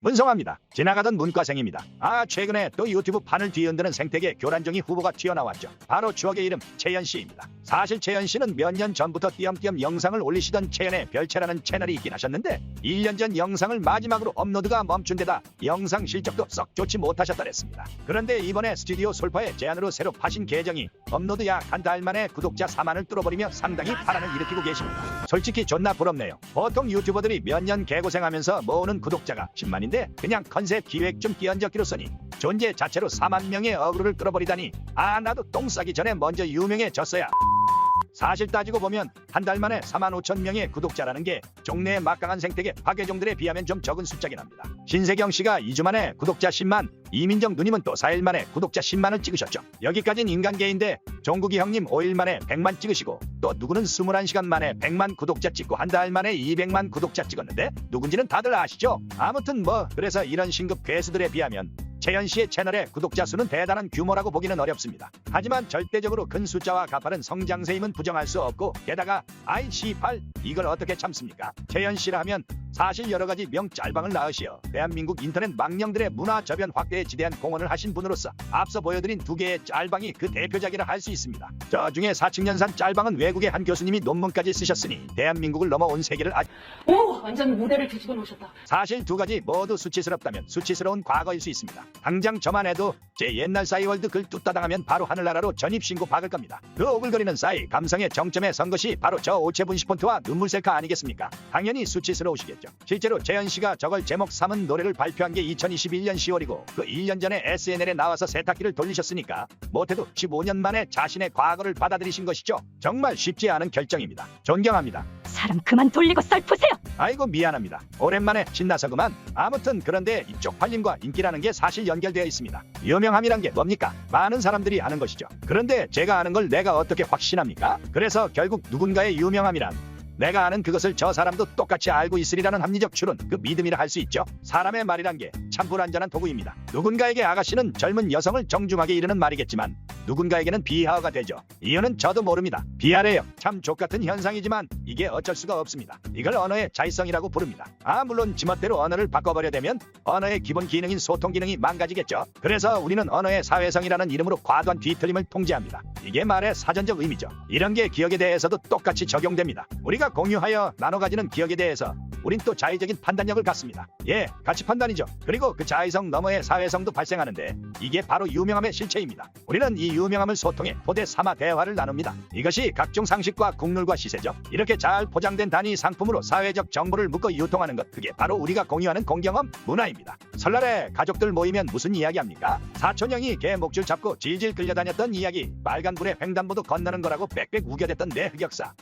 문성화입니다. 지나가던 문과생입니다. 최근에 또 유튜브 판을 뒤흔드는 생태계 교란종이 후보가 튀어나왔죠. 바로 추억의 이름 채연씨입니다. 사실 채연씨는 몇 년 전부터 띄엄띄엄 영상을 올리시던 채연의 별채라는 채널이 있긴 하셨는데 1년 전 영상을 마지막으로 업로드가 멈춘 데다 영상 실적도 썩 좋지 못하셨더랬습니다. 그런데 이번에 스튜디오 솔파의 제안으로 새로 파신 계정이 업로드 약 한 달 만에 구독자 4만을 뚫어버리며 상당히 파란을 일으키고 계십니다. 솔직히 존나 부럽네요. 보통 유튜버들이 몇 년 개고생하면서 모으는 구독자가 10만인데 그냥 컨셉 기획 좀 끼얹었기로 써니 존재 자체로 4만 명의 어그로를 끌어버리다니 나도 똥 싸기 전에 먼저 유명해졌어야. 사실 따지고 보면 한 달 만에 4만 5천 명의 구독자라는 게 종래의 막강한 생태계 박애종들에 비하면 좀 적은 숫자긴 합니다. 신세경 씨가 2주 만에 구독자 10만, 이민정 누님은 또 4일 만에 구독자 10만을 찍으셨죠. 여기까진 인간계인데 종국이 형님 5일 만에 100만 찍으시고 또 누구는 21시간 만에 100만 구독자 찍고 한 달 만에 200만 구독자 찍었는데 누군지는 다들 아시죠? 아무튼 그래서 이런 신급 괴수들에 비하면 채연씨의 채널의 구독자 수는 대단한 규모라고 보기는 어렵습니다. 하지만 절대적으로 큰 숫자와 가파른 성장세임은 부정할 수 없고 게다가 IC8 이걸 어떻게 참습니까? 채연씨라 하면 사실 여러가지 명짤방을 낳으시어 대한민국 인터넷 망령들의 문화 저변 확대에 지대한 공헌을 하신 분으로서 앞서 보여드린 두 개의 짤방이 그 대표작이라 할 수 있습니다. 저 중에 4층연산 짤방은 외국의 한 교수님이 논문까지 쓰셨으니 대한민국을 넘어온 세계를 완전 무대를 뒤집어 놓으셨다. 사실 두 가지 모두 수치스럽다면 수치스러운 과거일 수 있습니다. 당장 저만 해도 제 옛날 싸이월드 글 뚝따당하면 바로 하늘나라로 전입신고 박을 겁니다. 그 오글거리는 싸이 감성의 정점에 선 것이 바로 저 오체분시 폰트와 눈물 셀카 아니겠습니까? 당연히 수치스러우시겠죠. 실제로 재현씨가 저걸 제목 삼은 노래를 발표한 게 2021년 10월이고 그 1년 전에 SNL에 나와서 세탁기를 돌리셨으니까 못해도 15년 만에 자신의 과거를 받아들이신 것이죠. 정말 쉽지 않은 결정입니다. 존경합니다. 사람 그만 돌리고 썰 푸세요. 아이고 미안합니다. 오랜만에 신나서 그만. 아무튼 그런데 이쪽 팔림과 인기라는 게 사실 연결되어 있습니다. 유명함이란 게 뭡니까? 많은 사람들이 아는 것이죠. 그런데 제가 아는 걸 내가 어떻게 확신합니까? 그래서 결국 누군가의 유명함이란 내가 아는 그것을 저 사람도 똑같이 알고 있으리라는 합리적 추론, 그 믿음이라 할 수 있죠. 사람의 말이란 게 참 불완전한 도구입니다. 누군가에게 아가씨는 젊은 여성을 정중하게 이르는 말이겠지만 누군가에게는 비하어가 되죠. 이유는 저도 모릅니다. 비하래요. 참 족같은 현상이지만 이게 어쩔 수가 없습니다. 이걸 언어의 자의성이라고 부릅니다. 물론 지멋대로 언어를 바꿔버려 되면 언어의 기본 기능인 소통 기능이 망가지겠죠. 그래서 우리는 언어의 사회성이라는 이름으로 과도한 뒤틀림을 통제합니다. 이게 말의 사전적 의미죠. 이런 게 기억에 대해서도 똑같이 적용됩니다. 우리가 공유하여 나눠 가지는 기억에 대해서 우린 또 자의적인 판단력을 갖습니다. 가치 판단이죠. 그리고 그 자의성 너머의 사회성도 발생하는데 이게 바로 유명함의 실체입니다. 우리는 이 유명함을 소통의 토대 삼아 대화를 나눕니다. 이것이 각종 상식과 국룰과 시세죠. 이렇게 잘 포장된 단위 상품으로 사회적 정보를 묶어 유통하는 것, 그게 바로 우리가 공유하는 공경험, 문화입니다. 설날에 가족들 모이면 무슨 이야기합니까? 사촌형이 개 목줄 잡고 질질 끌려다녔던 이야기, 빨간불에 횡단보도 건너는 거라고 빽빽 우겨댔던 내 흑역사,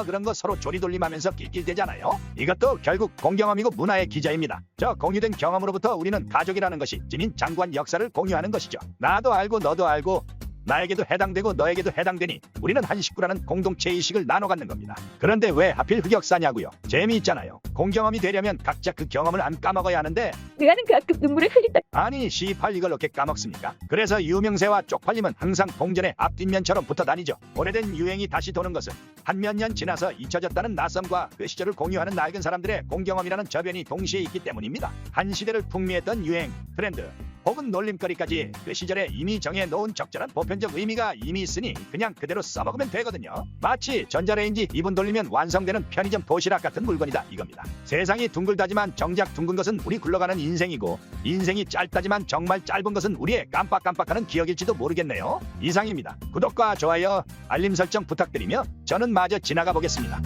그런 거 서로 조리돌림하면서 낄낄대잖아요. 이것도 결국 공경험이고 문화의 기저입니다. 저 공유된 경험으로부터 우리는 가족이라는 것이 지닌 장구한 역사를 공유하는 것이죠. 나도 알고 너도 알고 나에게도 해당되고 너에게도 해당되니 우리는 한 식구라는 공동체의식을 나눠 갖는 겁니다. 그런데 왜 하필 흑역사냐고요? 재미있잖아요. 공경험이 되려면 각자 그 경험을 안 까먹어야 하는데 내가는 그 앞급 눈물을 흘린다. 아니 시팔 이걸 어떻게 까먹습니까? 그래서 유명세와 쪽팔림은 항상 동전의 앞뒷면처럼 붙어 다니죠. 오래된 유행이 다시 도는 것은 한 몇 년 지나서 잊혀졌다는 낯섦과 그 시절을 공유하는 낡은 사람들의 공경험이라는 저변이 동시에 있기 때문입니다. 한 시대를 풍미했던 유행, 트렌드 혹은 놀림거리까지 그 시절에 이미 정해놓은 적절한 보편적 의미가 이미 있으니 그냥 그대로 써먹으면 되거든요. 마치 전자레인지 2분 돌리면 완성되는 편의점 도시락 같은 물건이다 이겁니다. 세상이 둥글다지만 정작 둥근 것은 우리 굴러가는 인생이고 인생이 짧다지만 정말 짧은 것은 우리의 깜빡깜빡하는 기억일지도 모르겠네요. 이상입니다. 구독과 좋아요, 알림 설정 부탁드리며 저는 마저 지나가 보겠습니다.